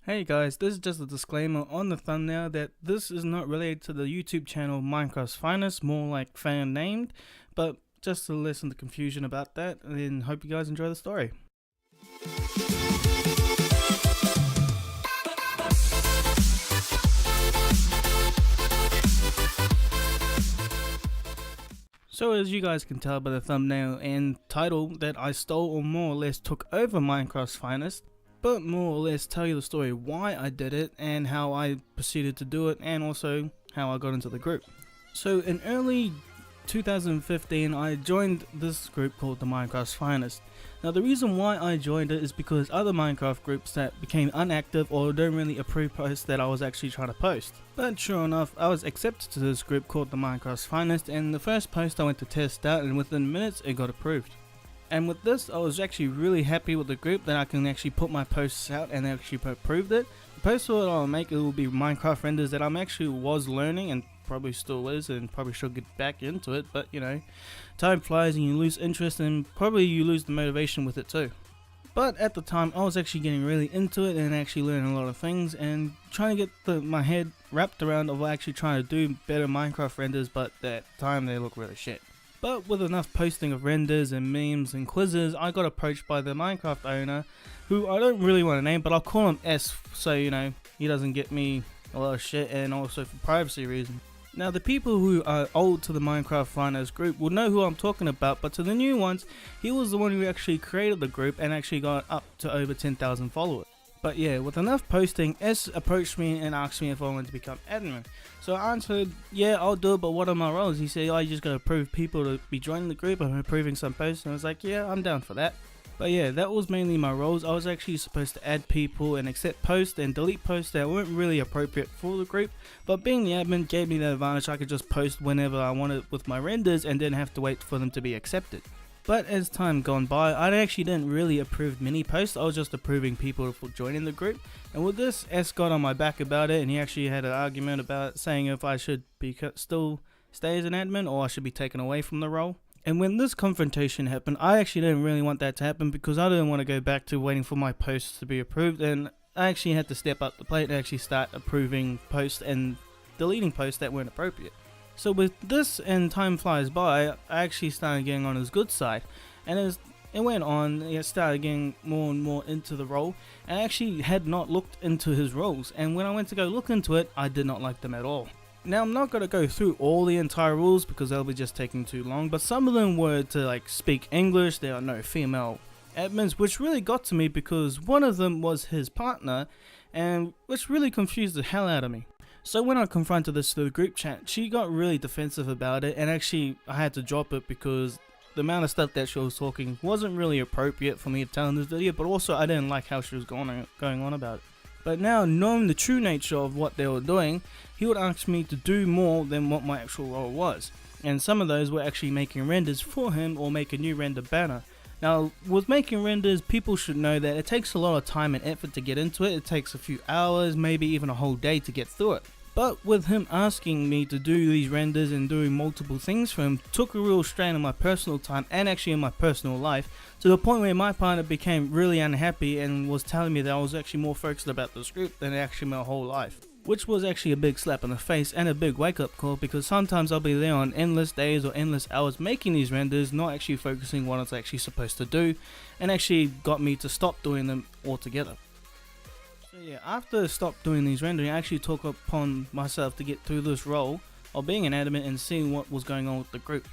Hey guys, this is just a disclaimer on the thumbnail that this is not related to the YouTube channel Minecraft's Finest, more like fan named, but just to lessen the confusion about that, and hope you guys enjoy the story. So as you guys can tell by the thumbnail and title that I stole or more or less took over Minecraft's Finest, but more or less tell you the story why I did it and how I proceeded to do it, and also how I got into the group. So in early 2015 I joined this group called the Minecraft's Finest. Now the reason why I joined it is because other Minecraft groups that became inactive or don't really approve posts that I was actually trying to post. But sure enough, I was accepted to this group called the Minecraft's Finest, and the first post I went to test out, and within minutes it got approved. And with this, I was actually really happy with the group that I can actually put my posts out and actually approved it. The posts that I'll make, it will be Minecraft renders that I'm actually was learning and probably still is, and probably should get back into it, but you know, time flies and you lose interest, and probably you lose the motivation with it too. But at the time I was actually getting really into it and actually learning a lot of things and trying to get my head wrapped around of actually trying to do better Minecraft renders, but at that time they look really shit. But with enough posting of renders and memes and quizzes, I got approached by the Minecraft owner, who I don't really want to name, but I'll call him S, so you know, he doesn't get me a lot of shit, and also for privacy reasons. Now the people who are old to the Minecraft Finest group will know who I'm talking about, but to the new ones, he was the one who actually created the group and actually got up to over 10,000 followers. But yeah, with enough posting, S approached me and asked me if I wanted to become admin. So I answered, yeah, I'll do it, but what are my roles? He said, oh, you just gotta approve people to be joining the group. I'm approving some posts, and I was like, yeah, I'm down for that. But yeah, that was mainly my roles. I was actually supposed to add people and accept posts and delete posts that weren't really appropriate for the group, but being the admin gave me the advantage. I could just post whenever I wanted with my renders and didn't have to wait for them to be accepted. But as time gone by, I actually didn't really approve many posts. I was just approving people for joining the group. And with this, S got on my back about it, and he actually had an argument about it, saying if I should still stay as an admin or I should be taken away from the role. And when this confrontation happened, I actually didn't really want that to happen because I didn't want to go back to waiting for my posts to be approved, and I actually had to step up the plate and actually start approving posts and deleting posts that weren't appropriate. So with this and time flies by, I actually started getting on his good side, and as it went on, I started getting more and more into the role, and I actually had not looked into his roles, and when I went to go look into it, I did not like them at all. Now I'm not going to go through all the entire rules because that'll be just taking too long, but some of them were to like speak English, there are no female admins, which really got to me because one of them was his partner, and which really confused the hell out of me. So when I confronted this to the group chat, she got really defensive about it, and actually I had to drop it because the amount of stuff that she was talking wasn't really appropriate for me to tell in this video, but also I didn't like how she was going on about it. But now, knowing the true nature of what they were doing, he would ask me to do more than what my actual role was, and some of those were actually making renders for him or make a new render banner. Now with making renders, people should know that it takes a lot of time and effort to get into it. It takes a few hours, maybe even a whole day to get through it. But with him asking me to do these renders and doing multiple things for him took a real strain on my personal time and actually in my personal life, to the point where my partner became really unhappy and was telling me that I was actually more focused about this group than actually my whole life. Which was actually a big slap in the face and a big wake up call, because sometimes I'll be there on endless days or endless hours making these renders, not actually focusing what I was actually supposed to do, and actually got me to stop doing them altogether. So yeah, after I stopped doing these rendering, I actually took upon myself to get through this role of being an admin and seeing what was going on with the group.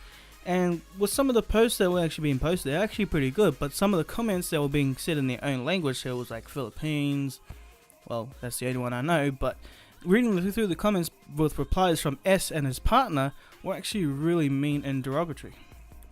And with some of the posts that were actually being posted, they're actually pretty good, but some of the comments that were being said in their own language, there was like Philippines, well that's the only one I know, but reading through the comments with replies from S and his partner were actually really mean and derogatory.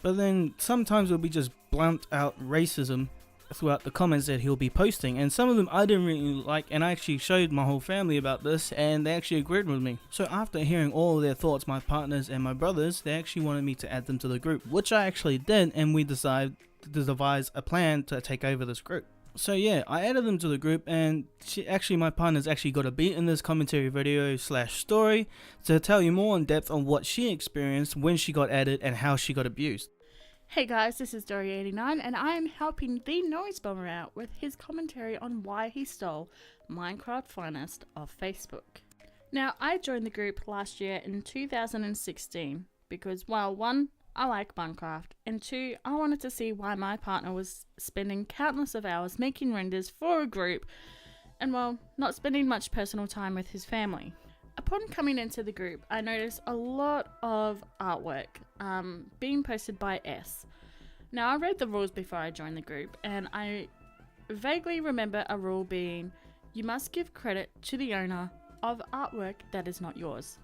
But then sometimes it'll be just blunt out racism throughout the comments that he'll be posting, and some of them I didn't really like, and I actually showed my whole family about this and they actually agreed with me. So after hearing all of their thoughts, my partners and my brothers, they actually wanted me to add them to the group, which I actually did, and we decided to devise a plan to take over this group. So yeah, I added them to the group, and my partner's actually got a beat in this commentary video / story to tell you more in depth on what she experienced when she got added and how she got abused. Hey guys, this is Dory89 and I am helping the NOISEBOMBaR out with his commentary on why he stole Minecraft Finest off Facebook. Now, I joined the group last year in 2016 because, well, one, I like Minecraft, and two, I wanted to see why my partner was spending countless of hours making renders for a group and, well, not spending much personal time with his family. Upon coming into the group, I noticed a lot of artwork being posted by S. Now, I read the rules before I joined the group, and I vaguely remember a rule being, you must give credit to the owner of artwork that is not yours.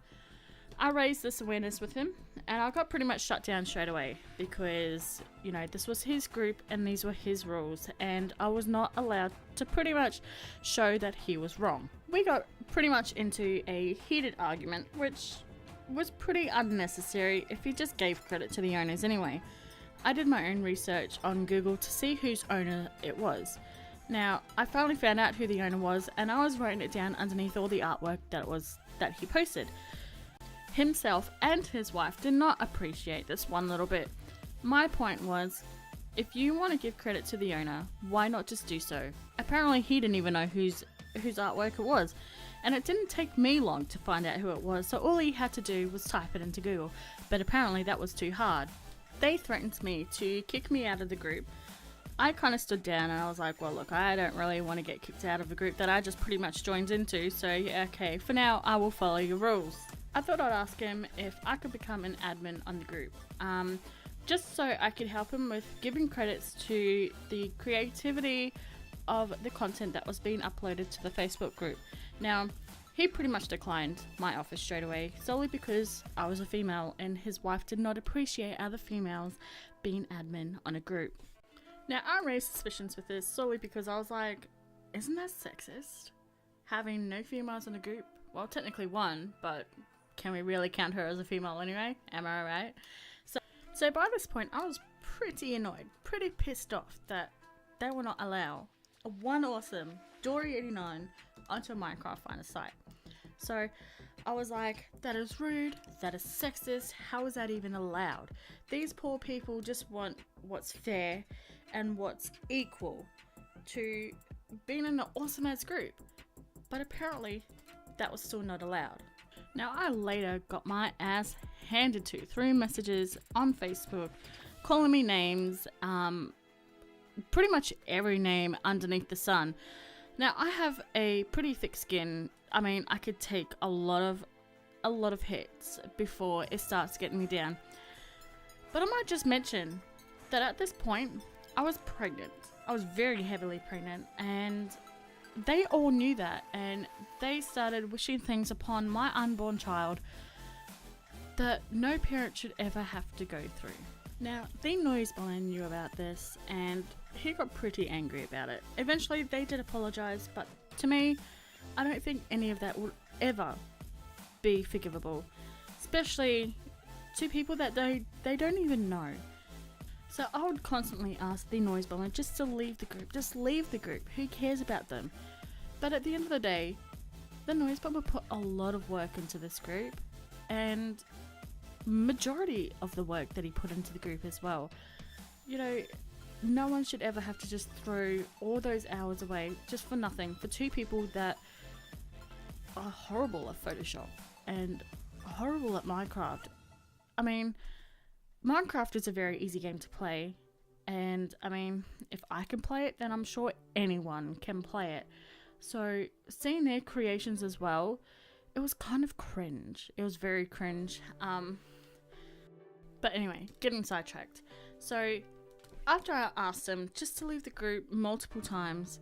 I raised this awareness with him, and I got pretty much shut down straight away because, you know, this was his group and these were his rules, and I was not allowed to pretty much show that he was wrong. We got pretty much into a heated argument, which was pretty unnecessary if he just gave credit to the owners anyway. I did my own research on Google to see whose owner it was. Now, I finally found out who the owner was, and I was writing it down underneath all the artwork that he posted. Himself and his wife did not appreciate this one little bit. My point was, if you want to give credit to the owner, why not just do so? Apparently he didn't even know whose artwork it was, and it didn't take me long to find out who it was, so all he had to do was type it into Google, but apparently that was too hard. They threatened me to kick me out of the group. I kind of stood down and I was like, well look, I don't really want to get kicked out of a group that I just pretty much joined into, so yeah, okay, for now I will follow your rules. I thought I'd ask him if I could become an admin on the group, just so I could help him with giving credits to the creativity of the content that was being uploaded to the Facebook group. Now, he pretty much declined my offer straight away, solely because I was a female and his wife did not appreciate other females being admin on a group. Now, I raised suspicions with this solely because I was like, isn't that sexist? Having no females in a group? Well, technically one, but can we really count her as a female anyway? Am I right? So by this point, I was pretty annoyed, pretty pissed off that they will not allow a one awesome Dory89 onto a Minecraft Finest site. So I was like, that is rude, that is sexist, how is that even allowed? These poor people just want what's fair and what's equal to being in an awesome ass group. But apparently that was still not allowed. Now, I later got my ass handed to through messages on Facebook, calling me names, pretty much every name underneath the sun. Now, I have a pretty thick skin. I mean, I could take a lot of hits before it starts getting me down. But I might just mention that at this point, I was pregnant. I was very heavily pregnant, and they all knew that, and they started wishing things upon my unborn child that no parent should ever have to go through. Now, the NOISEBOMBaR knew about this, and he got pretty angry about it. Eventually, they did apologise, but to me, I don't think any of that will ever be forgivable, especially to people that they don't even know. So I would constantly ask the NOISEBOMBaR just to leave the group. Just leave the group. Who cares about them? But at the end of the day, the NOISEBOMBaR put a lot of work into this group, and majority of the work that he put into the group as well. You know, no one should ever have to just throw all those hours away just for nothing, for two people that are horrible at Photoshop and horrible at Minecraft. I mean, Minecraft is a very easy game to play, and I mean, if I can play it, then I'm sure anyone can play it. So seeing their creations as well, it was kind of cringe. It was very cringe. But anyway, getting sidetracked. So after I asked them just to leave the group multiple times,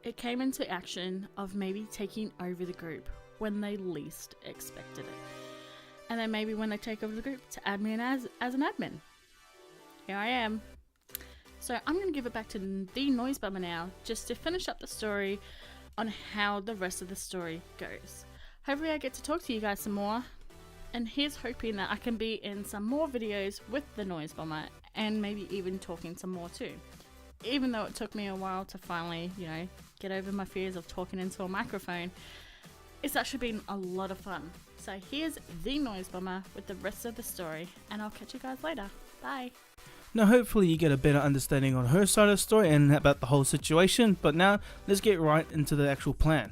it came into action of maybe taking over the group when they least expected it. And then maybe when they take over the group to add me in as an admin. Here I am. So I'm going to give it back to the NOISEBOMBaR now, just to finish up the story on how the rest of the story goes. Hopefully I get to talk to you guys some more, and here's hoping that I can be in some more videos with the NOISEBOMBaR, and maybe even talking some more too. Even though it took me a while to finally, you know, get over my fears of talking into a microphone, it's actually been a lot of fun. So here's the NOISEBOMBaR with the rest of the story, and I'll catch you guys later. Bye! Now hopefully you get a better understanding on her side of the story and about the whole situation, but now let's get right into the actual plan.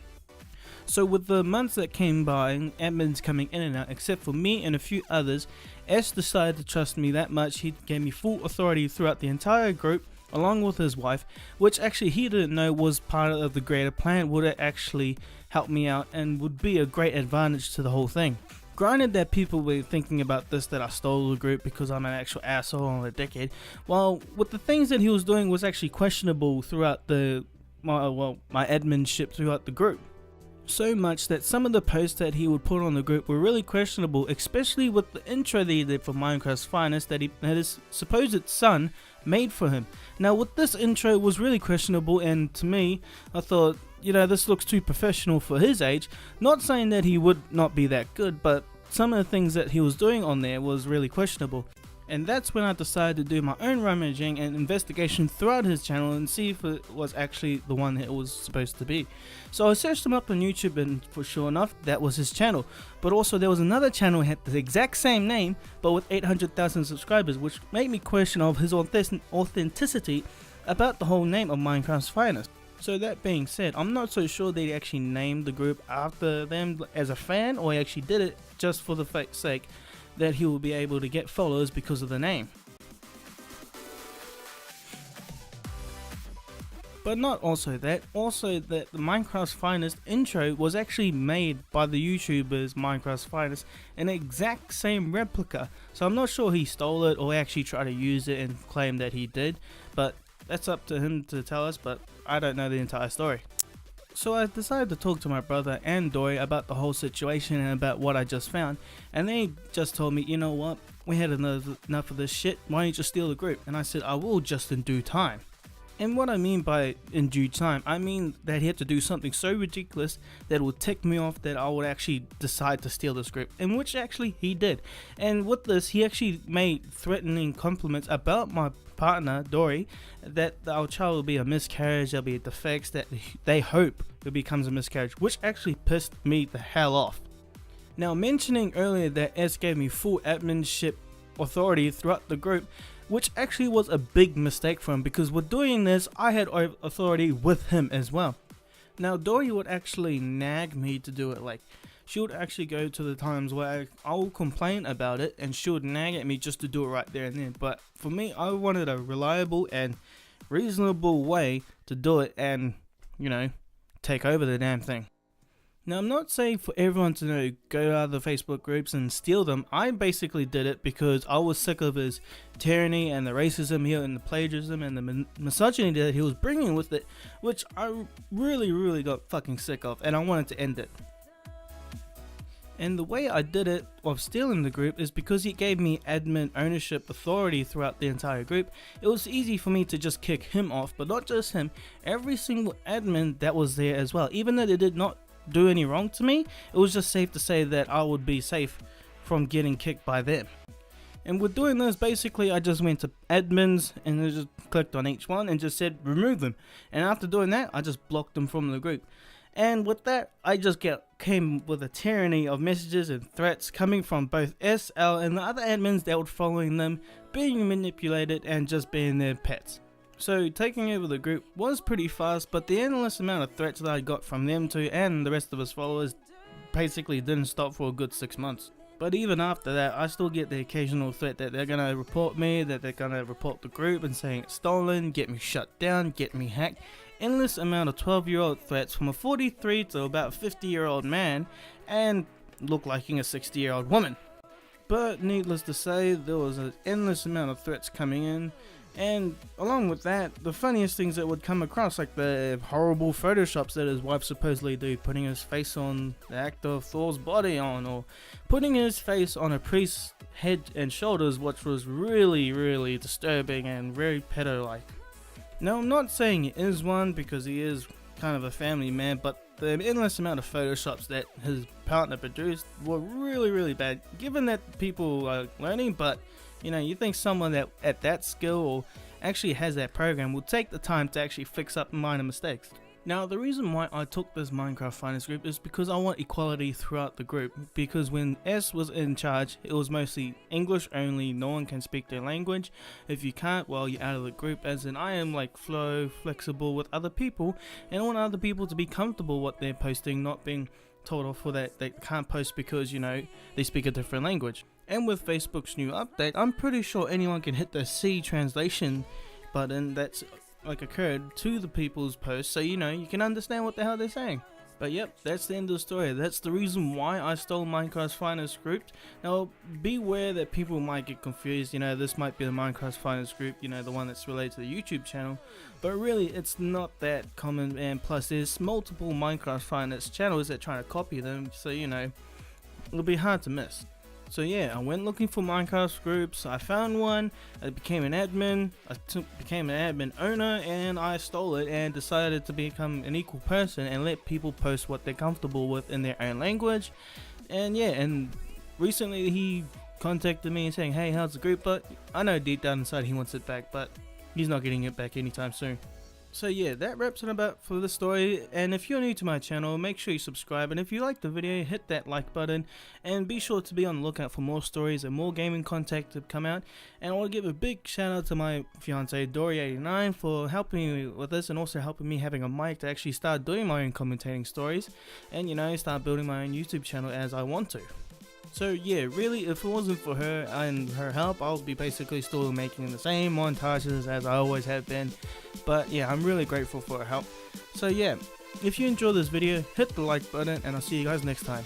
So with the months that came by, admins coming in and out, except for me and a few others, S decided to trust me that much. He gave me full authority throughout the entire group, along with his wife, which actually he didn't know was part of the greater plan, would actually help me out and would be a great advantage to the whole thing. Granted that people were thinking about this, that I stole the group because I'm an actual asshole on a decade, while with the things that he was doing was actually questionable throughout my adminship throughout the group. So much that some of the posts that he would put on the group were really questionable, especially with the intro that he did for Minecraft's Finest that his supposed son made for him. Now with this intro was really questionable, and to me, I thought, this looks too professional for his age. Not saying that he would not be that good, but some of the things that he was doing on there was really questionable. And that's when I decided to do my own rummaging and investigation throughout his channel and see if it was actually the one that it was supposed to be. So I searched him up on YouTube, and for sure enough, that was his channel. But also there was another channel that had the exact same name, but with 800,000 subscribers, which made me question of his authenticity about the whole name of Minecraft's Finest. So that being said, I'm not so sure they actually named the group after them as a fan, or he actually did it just for the sake that he will be able to get followers because of the name. But not also that the Minecraft's Finest intro was actually made by the YouTubers Minecraft's Finest, an exact same replica. So I'm not sure he stole it or actually tried to use it and claim that he did, but that's up to him to tell us, but I don't know the entire story. So I decided to talk to my brother and Dory about the whole situation and about what I just found, and they just told me, you know what, we had enough of this shit, why don't you just steal the group? And I said, I will, just in due time. And what I mean by in due time, I mean that he had to do something so ridiculous that would tick me off that I would actually decide to steal this group, and which actually he did. And with this, he actually made threatening compliments about my partner Dory, that our child will be a miscarriage, there'll be defects, that they hope it becomes a miscarriage, which actually pissed me the hell off. Now, mentioning earlier that S gave me full adminship authority throughout the group, which actually was a big mistake for him, because with doing this I had authority with him as well. Now Dory would actually nag me to do it, like she would actually go to the times where I will complain about it and she would nag at me just to do it right there and then. But for me, I wanted a reliable and reasonable way to do it and, take over the damn thing. Now I'm not saying for everyone to go to other Facebook groups and steal them. I basically did it because I was sick of his tyranny and the racism here and the plagiarism and the misogyny that he was bringing with it, which I really got fucking sick of, and I wanted to end it. And the way I did it of stealing the group is because he gave me admin ownership authority throughout the entire group. It was easy for me to just kick him off, but not just him, every single admin that was there as well. Even though they did not do any wrong to me, it was just safe to say that I would be safe from getting kicked by them. And with doing this, basically I just went to admins and I just clicked on each one and just said remove them, and after doing that I just blocked them from the group. And with that, I just came with a tyranny of messages and threats coming from both SL and the other admins that were following them, being manipulated and just being their pets. So taking over the group was pretty fast, but the endless amount of threats that I got from them too and the rest of his followers basically didn't stop for a good 6 months. But even after that, I still get the occasional threat that they're gonna report me, that they're gonna report the group and saying it's stolen, get me shut down, get me hacked. Endless amount of 12-year-old threats from a 43 to about 50-year-old man and look like a 60-year-old woman. But needless to say, there was an endless amount of threats coming in, and along with that, the funniest things that would come across, like the horrible photoshops that his wife supposedly do, putting his face on the actor of Thor's body on, or putting his face on a priest's head and shoulders, which was really disturbing and very pedo-like. Now, I'm not saying he is one because he is kind of a family man, but the endless amount of photoshops that his partner produced were really bad, given that people are learning, but you think someone that at that skill or actually has that program will take the time to actually fix up minor mistakes. Now the reason why I took this Minecraft Finest group is because I want equality throughout the group, because when S was in charge it was mostly English only, no one can speak their language. If you can't, well, you're out of the group, as in I am like flexible with other people, and I want other people to be comfortable what they're posting, not being told off for that they can't post because, you know, they speak a different language. And with Facebook's new update, I'm pretty sure anyone can hit the C translation button that's like occurred to the people's posts, so you know you can understand what the hell they're saying. But yep, that's the end of the story. That's the reason why I stole Minecraft's Finest group. Now beware that people might get confused, you know, this might be the Minecraft's Finest group, you know, the one that's related to the YouTube channel, but really it's not that common, and plus there's multiple Minecraft Finest channels that try to copy them, so you know, it'll be hard to miss. So yeah, I went looking for Minecraft groups, I found one, I became an admin, became an admin owner, and I stole it and decided to become an equal person and let people post what they're comfortable with in their own language. And yeah, and recently he contacted me saying, hey, how's the group? But I know deep down inside he wants it back, but he's not getting it back anytime soon. So yeah, that wraps it up for the story, and if you're new to my channel, make sure you subscribe, and if you like the video, hit that like button, and be sure to be on the lookout for more stories and more gaming content to come out. And I want to give a big shout out to my fiance Dory89 for helping me with this, and also helping me having a mic to actually start doing my own commentating stories, and you know, start building my own YouTube channel as I want to. So yeah, really, if it wasn't for her and her help, I'll be basically still making the same montages as I always have been. But yeah, I'm really grateful for her help. So yeah, if you enjoyed this video, hit the like button, and I'll see you guys next time.